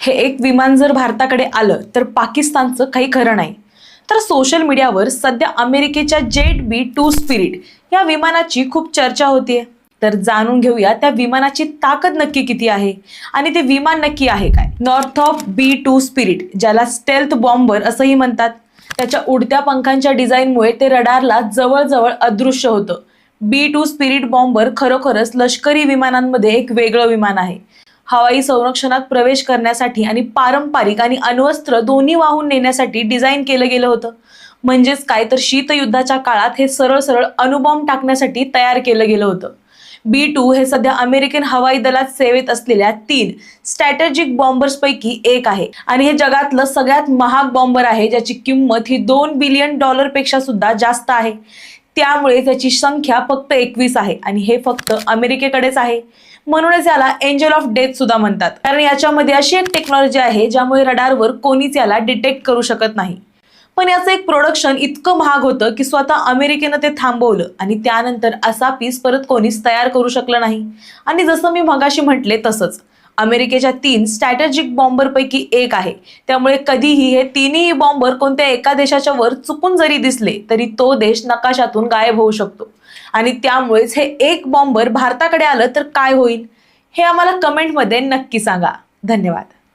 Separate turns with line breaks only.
हे एक विमान जर भारताकडे आलं तर पाकिस्तानचं काही खरं नाही। तर सोशल मीडियावर सध्या अमेरिकेच्या जेट-B-2 स्पिरिट या विमानाची खूप चर्चा होतीये। तर जाणून घेऊया त्या विमानाची ताकद नक्की किती आहे आणि ते विमान नक्की आहे काय। नॉर्थरॉप B-2 स्पिरिट, ज्याला स्टेल्थ बॉम्बर असंही म्हणतात, त्याच्या उडत्या पंखांच्या डिझाईनमुळे ते रडारला जवळजवळ अदृश्य होतं। B-2 स्पिरिट बॉम्बर खरोखरच लष्करी विमानांमध्ये एक वेगळं विमान आहे। हवाई संरक्षणात प्रवेश करण्यासाठी आणि पारंपरिक आणि अण्वस्त्र दोन्ही वाहून नेण्यासाठी डिझाईन केलं गेलं होतं। म्हणजेच काय तर शीतयुद्धाच्या काळात हे सरळ सरळ अणुबॉम्ब टाकण्यासाठी तयार केलं गेलं होतं। B-2 हे सध्या अमेरिकन हवाई दलात सेवेत असलेल्या 3 स्ट्रॅटेजिक बॉम्बर्स पैकी एक आहे आणि हे जगातलं सगळ्यात महाग बॉम्बर आहे, ज्याची किंमत ही $2 बिलियन पेक्षा सुद्धा जास्त आहे। त्यामुळे त्याची संख्या फक्त 21 आहे आणि हे फक्त अमेरिकेकडेच आहे। म्हणूनच याला एंजल ऑफ डेथ सुद्धा म्हणतात, कारण याच्यामध्ये अशी एक टेक्नॉलॉजी आहे ज्यामुळे रडारवर कोणीच याला डिटेक्ट करू शकत नाही। पण याचं एक प्रोडक्शन इतकं महाग होतं की स्वतः अमेरिकेनं ते थांबवलं आणि त्यानंतर असा पीस परत कोणीच तयार करू शकलं नाही। आणि जसं मी मगाशी म्हटले तसंच अमेरिकेच्या 3 स्ट्रॅटेजिक बॉम्बर पैकी एक आहे। त्यामुळे कधीही हे तिन्ही बॉम्बर कोणत्या एका देशाच्या वर चुकून जरी दिसले तरी तो देश नकाशातून गायब होऊ शकतो। आणि त्यामुळेच हे एक बॉम्बर भारताकडे आलं तर काय होईल हे आम्हाला कमेंटमध्ये नक्की सांगा। धन्यवाद।